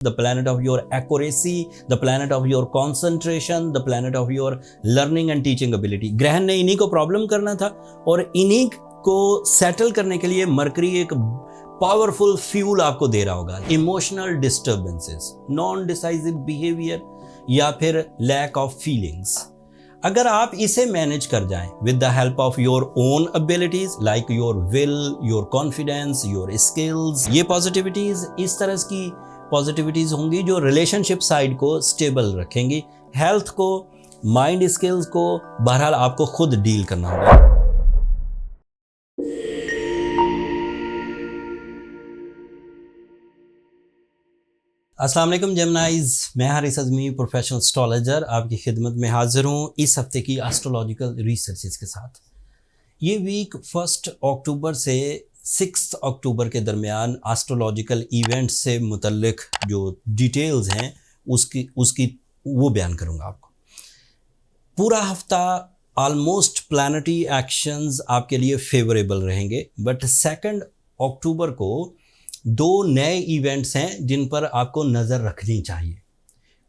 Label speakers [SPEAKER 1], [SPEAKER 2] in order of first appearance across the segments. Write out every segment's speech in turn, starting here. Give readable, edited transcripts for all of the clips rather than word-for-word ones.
[SPEAKER 1] the planet of your accuracy, the planet of your concentration, the planet of your learning and teaching ability। ग्रहण ने इन्हीं को problem करना था और इन्हीं को सेटल करने के लिए मरकरी एक पावरफुल फ्यूल आपको दे रहा होगा। Emotional disturbances, non decisive behaviour या फिर लैक ऑफ फीलिंग्स, अगर आप इसे मैनेज कर जाएं with the help of your own abilities like your will, your confidence, your skills, ये पॉजिटिविटीज इस तरह की पॉजिटिविटीज होंगी जो रिलेशनशिप साइड को स्टेबल रखेंगी, हेल्थ को, माइंड स्किल्स को, बहरहाल आपको खुद डील करना होगा। अस्सलाम वालेकुम जेमिनाइज, मैं हारिस अज़मी प्रोफेशनल एस्ट्रोलॉजर आपकी खिदमत में हाजिर हूँ इस हफ्ते की एस्ट्रोलॉजिकल रिसर्चेस के साथ। ये वीक 1 अक्टूबर से 6 अक्टूबर के दरमियान एस्ट्रोलॉजिकल इवेंट्स से मुतल्लिक जो डिटेल्स हैं उसकी वो बयान करूँगा आपको। पूरा हफ्ता ऑलमोस्ट प्लैनेटरी एक्शंस आपके लिए फेवरेबल रहेंगे, बट 2 अक्टूबर को 2 नए इवेंट्स हैं जिन पर आपको नज़र रखनी चाहिए।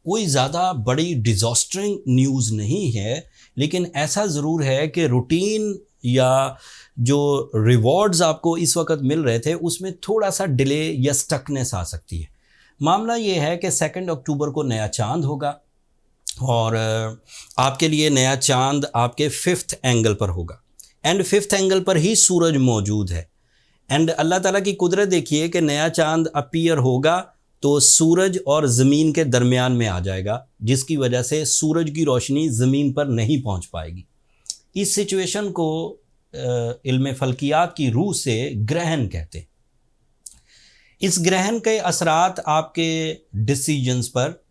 [SPEAKER 1] कोई ज़्यादा बड़ी डिज़ास्टरिंग न्यूज़ नहीं है, लेकिन ऐसा ज़रूर है कि रूटीन या जो रिवॉर्ड्स आपको इस वक्त मिल रहे थे उसमें थोड़ा सा डिले या स्टकनेस आ सकती है। मामला ये है कि 2 अक्टूबर को नया चांद होगा और आपके लिए नया चांद आपके 5th एंगल पर होगा एंड 5th एंगल पर ही सूरज मौजूद है। एंड अल्लाह ताला की कुदरत देखिए कि नया चांद अपीयर होगा तो सूरज और ज़मीन के दरमियान में आ जाएगा, जिसकी वजह से सूरज की रोशनी ज़मीन पर नहीं पहुंच पाएगी। इस सिचुएशन को इल्म फल्कियात की रूह से ग्रहण कहते हैं। इस ग्रहण के असरात आपके डिसीजंस पर,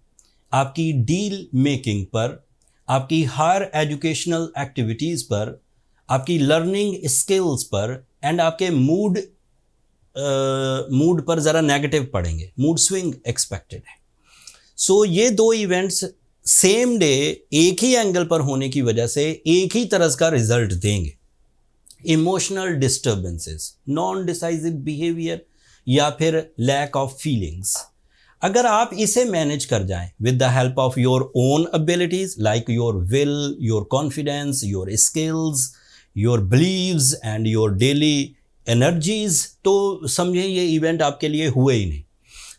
[SPEAKER 1] आपकी डील मेकिंग पर, आपकी हायर एजुकेशनल एक्टिविटीज़ पर, आपकी लर्निंग स्किल्स पर एंड आपके मूड पर ज़रा नेगेटिव पड़ेंगे। मूड स्विंग एक्सपेक्टेड है। सो ये 2 इवेंट्स सेम डे एक ही एंगल पर होने की वजह से एक ही तरह का रिजल्ट देंगे। Emotional disturbances, non decisive behaviour या फिर लैक ऑफ फीलिंग्स, अगर आप इसे मैनेज कर जाएं with the help of your own abilities like your will, your confidence, your skills, your beliefs and your daily energies, तो समझें ये इवेंट आपके लिए हुए ही नहीं।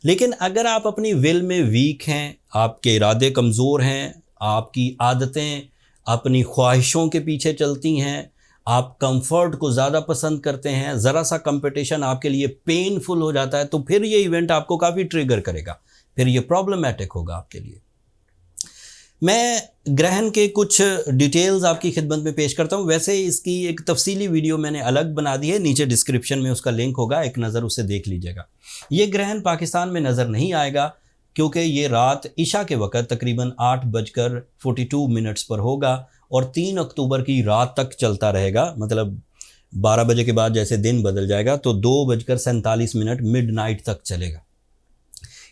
[SPEAKER 1] लेकिन अगर आप अपनी विल में वीक हैं, आपके इरादे कमज़ोर हैं, आपकी आदतें अपनी ख्वाहिशों के पीछे चलती हैं, आप कंफर्ट को ज़्यादा पसंद करते हैं, ज़रा सा कंपटीशन आपके लिए पेनफुल हो जाता है, तो फिर ये इवेंट आपको काफ़ी ट्रिगर करेगा, फिर ये प्रॉब्लमेटिक होगा आपके लिए। मैं ग्रहण के कुछ डिटेल्स आपकी खिदमत में पेश करता हूँ। वैसे इसकी एक तफसीली वीडियो मैंने अलग बना दी है, नीचे डिस्क्रिप्शन में उसका लिंक होगा, एक नज़र उसे देख लीजिएगा। ये ग्रहण पाकिस्तान में नज़र नहीं आएगा क्योंकि ये रात इशा के वक़्त तकरीबन 8:42 पर होगा और 3 अक्टूबर की रात तक चलता रहेगा। मतलब 12 बजे के बाद जैसे दिन बदल जाएगा तो 2:47 मिडनाइट तक चलेगा।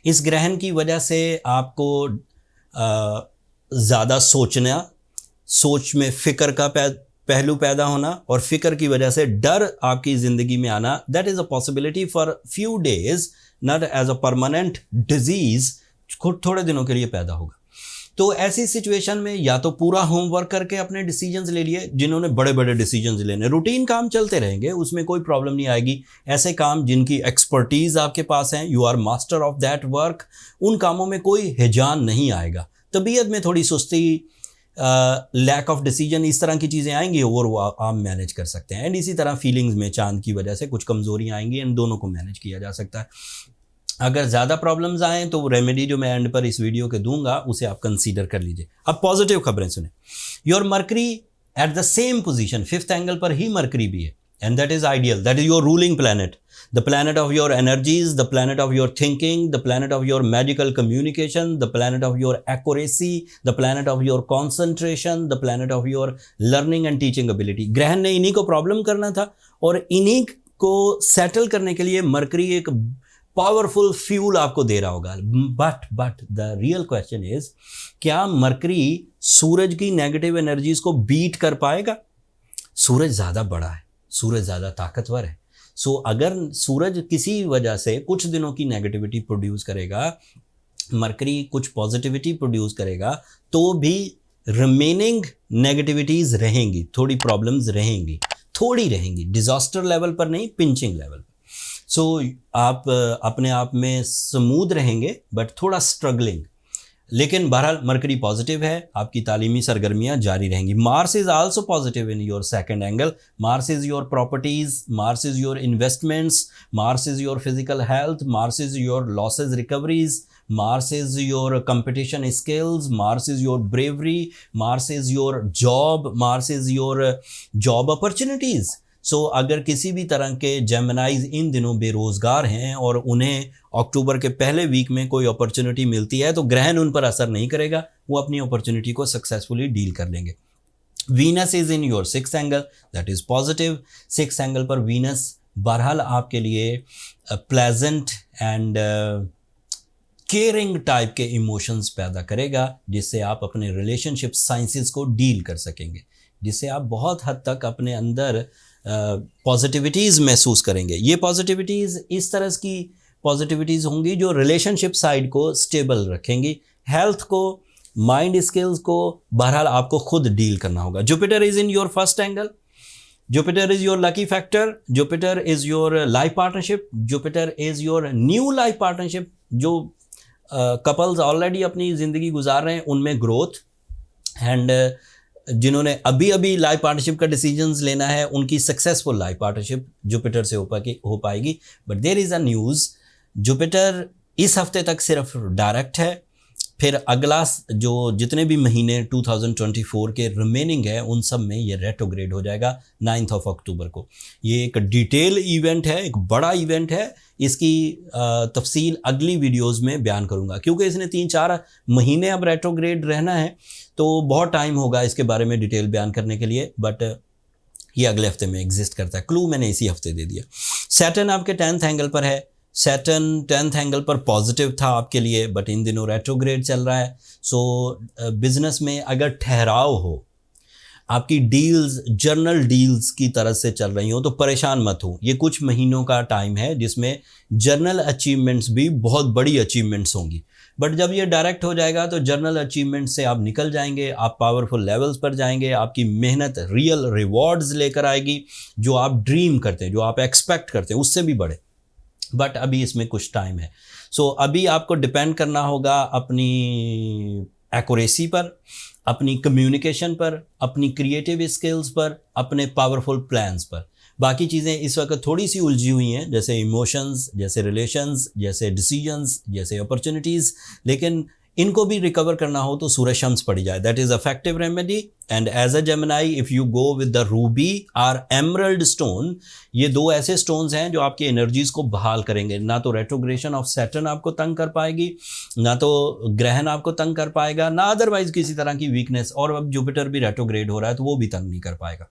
[SPEAKER 1] इस ग्रहण की वजह से आपको ज़्यादा सोचना, सोच में फ़िक्र का पहलू पैदा होना और फ़िक्र की वजह से डर आपकी ज़िंदगी में आना, that is a possibility for few days, not as a permanent disease, थोड़े दिनों के लिए पैदा होगा। तो ऐसी सिचुएशन में या तो पूरा होमवर्क करके अपने डिसीजंस ले लिए, जिन्होंने बड़े बड़े डिसीजंस लेने, रूटीन काम चलते रहेंगे, उसमें कोई प्रॉब्लम नहीं आएगी। ऐसे काम जिनकी एक्सपर्टीज़ आपके पास हैं, you are master of that work, उन कामों में कोई हिजान नहीं आएगा। तबीयत में थोड़ी सुस्ती, लैक ऑफ डिसीजन, इस तरह की चीज़ें आएंगी और वो आप मैनेज कर सकते हैं। एंड इसी तरह फीलिंग्स में चांद की वजह से कुछ कमज़ोरियाँ आएंगी, इन दोनों को मैनेज किया जा सकता है। अगर ज़्यादा प्रॉब्लम्स आएँ तो रेमेडी जो मैं एंड पर इस वीडियो के दूंगा उसे आप कंसीडर कर लीजिए। अब पॉजिटिव खबरें सुने। Your mercury at the same position, 5th angle पर ही मरकरी भी है and that is ideal, that is your ruling planet, the planet of your energies, the planet of your thinking, the planet of your magical communication, the planet of your accuracy, the planet of your concentration, the planet of your learning and teaching ability। ग्रहण ने इन्हीं को problem करना था और इन्हीं को settle करने के लिए मरकरी एक पावरफुल फ्यूल आपको दे रहा होगा। But the real question is, क्या मरकरी सूरज की नेगेटिव एनर्जीज को बीट कर पाएगा? सूरज ज़्यादा बड़ा है, सूरज ज़्यादा ताकतवर है। सो अगर सूरज किसी वजह से कुछ दिनों की नेगेटिविटी प्रोड्यूस करेगा मरकरी कुछ पॉजिटिविटी प्रोड्यूस करेगा तो भी रिमेनिंग नेगेटिविटीज़ रहेंगी, थोड़ी प्रॉब्लम्स रहेंगी, डिजास्टर लेवल पर नहीं, पिंचिंग लेवल पर। सो आप अपने आप में स्मूथ रहेंगे बट थोड़ा स्ट्रगलिंग, लेकिन बहरहाल मरकरी पॉजिटिव है, आपकी तालीमी सरगर्मियाँ जारी रहेंगी। Mars is also positive in your second angle. Mars is your properties, Mars is your investments, Mars is your physical health, Mars is your losses recoveries, Mars is your competition skills, Mars is your bravery, Mars is your job, Mars is your job opportunities. So अगर किसी भी तरह के जेमिनाइज इन दिनों बेरोज़गार हैं और उन्हें अक्टूबर के पहले वीक में कोई अपॉर्चुनिटी मिलती है तो ग्रहण उन पर असर नहीं करेगा, वो अपनी अपॉर्चुनिटी को सक्सेसफुली डील कर लेंगे। Venus is in your sixth angle, that is positive. Sixth angle पर वीनस बहरहाल आपके लिए प्लेजेंट एंड केयरिंग टाइप के इमोशंस पैदा करेगा, जिससे आप अपने रिलेशनशिप साइंसेस को डील कर सकेंगे, जिससे आप बहुत हद तक अपने अंदर पॉजिटिविटीज़ महसूस करेंगे। ये पॉजिटिविटीज़ इस तरह की पॉजिटिविटीज़ होंगी जो रिलेशनशिप साइड को स्टेबल रखेंगी, हेल्थ को, माइंड स्किल्स को बहरहाल आपको खुद डील करना होगा। Jupiter is in your first angle, Jupiter is your lucky factor, Jupiter is your life partnership, Jupiter is your new life partnership. जो कपल्स ऑलरेडी अपनी ज़िंदगी गुजार रहे हैं उनमें ग्रोथ, एंड जिन्होंने अभी अभी लाइफ पार्टनरशिप का डिसीजंस लेना है उनकी सक्सेसफुल लाइफ पार्टनरशिप जुपिटर से हो पाएगी। But there is a news, Jupiter इस हफ्ते तक सिर्फ डायरेक्ट है, फिर अगला जो जितने भी महीने 2024 के रिमेनिंग है उन सब में ये रेट्रोग्रेड हो जाएगा 9 अक्टूबर को। ये एक डिटेल इवेंट है, एक बड़ा इवेंट है, इसकी तफसील अगली वीडियोस में बयान करूंगा, क्योंकि इसने 3-4 महीने अब रेट्रोग्रेड रहना है तो बहुत टाइम होगा इसके बारे में डिटेल बयान करने के लिए, बट ये अगले हफ्ते में एग्जिस्ट करता है। क्लू मैंने इसी हफ्ते दे दिया। सैटर्न आपके 10th एंगल पर है, सैटर्न 10th एंगल पर पॉजिटिव था आपके लिए, बट इन दिनों रेट्रोग्रेड चल रहा है। सो बिजनेस में अगर ठहराव हो, आपकी डील्स जर्नल डील्स की तरह से चल रही हो तो परेशान मत हो। ये कुछ महीनों का टाइम है जिसमें जर्नल अचीवमेंट्स भी बहुत बड़ी अचीवमेंट्स होंगी, बट जब ये डायरेक्ट हो जाएगा तो जर्नल अचीवमेंट से आप निकल जाएंगे, आप पावरफुल लेवल्स पर जाएंगे, आपकी मेहनत रियल रिवॉर्ड्स लेकर आएगी, जो आप ड्रीम करते हैं, जो आप एक्सपेक्ट करते हैं उससे भी बड़े। बट अभी इसमें कुछ टाइम है। सो अभी आपको डिपेंड करना होगा अपनी एक्यूरेसी पर, अपनी कम्युनिकेशन पर, अपनी क्रिएटिव स्किल्स पर, अपने पावरफुल प्लान्स पर। बाकी चीज़ें इस वक्त थोड़ी सी उलझी हुई हैं, जैसे इमोशंस, जैसे रिलेशंस, जैसे डिसीजंस, जैसे अपॉर्चुनिटीज़, लेकिन इनको भी रिकवर करना हो तो सूरज शम्स पड़ी जाए, that is effective remedy. And as a Gemini if you go with the ruby और एमरल्ड स्टोन, ये दो ऐसे स्टोन्स हैं जो आपकी एनर्जीज़ को बहाल करेंगे। ना तो रेट्रोग्रेशन ऑफ सैटर्न आपको तंग कर पाएगी, ना तो ग्रहण आपको तंग कर पाएगा, ना अदरवाइज किसी तरह की वीकनेस, और अब जुपिटर भी रेट्रोग्रेड हो रहा है तो वो भी तंग नहीं कर पाएगा।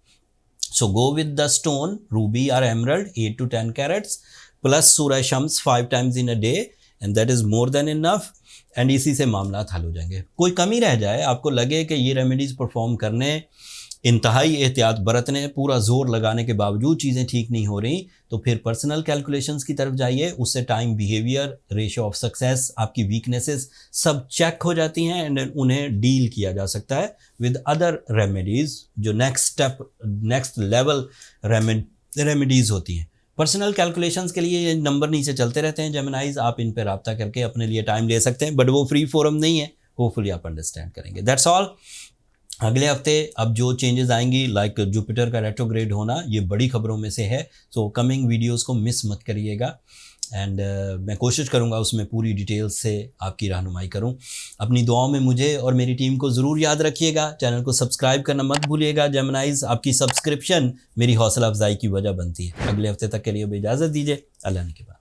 [SPEAKER 1] So go with the stone, ruby or emerald, 8 to 10 carats, plus Surya Shams 5 times in a day, and that is more than enough. And इसी से मामला हल हो जाएंगे। कोई कमी रह जाए, आपको लगे कि ये रेमेडीज़ परफॉर्म करने, इंतहाई एहतियात बरतने, पूरा जोर लगाने के बावजूद चीज़ें ठीक नहीं हो रही, तो फिर पर्सनल कैलकुलेशंस की तरफ जाइए। उससे time, behaviour, ratio of success, आपकी वीकनेसेस सब चेक हो जाती हैं एंड उन्हें डील किया जा सकता है विद अदर रेमेडीज़, जो next step, next level remedies होती हैं। पर्सनल कैलकुलेशंस के लिए ये नंबर नीचे चलते रहते हैं जेमिनाइज, आप इन पर रब्ता करके अपने लिए टाइम ले सकते हैं, बट वो फ्री फोरम नहीं है, होपफुली आप अंडरस्टैंड करेंगे। That's all. अगले हफ्ते अब जो चेंजेस आएंगी, लाइक जुपिटर का रेट्रोग्रेड होना, ये बड़ी खबरों में से है। सो कमिंग वीडियोस को मिस मत करिएगा, एंड मैं कोशिश करूँगा उसमें पूरी डिटेल्स से आपकी रहनुमाई करूँ। अपनी दुआओं में मुझे और मेरी टीम को ज़रूर याद रखिएगा। चैनल को सब्सक्राइब करना मत भूलिएगा जेमिनाइज, आपकी सब्सक्रिप्शन मेरी हौसला अफजाई की वजह बनती है। अगले हफ्ते तक के लिए इजाज़त दीजिए, अल्लाह ने के बाद।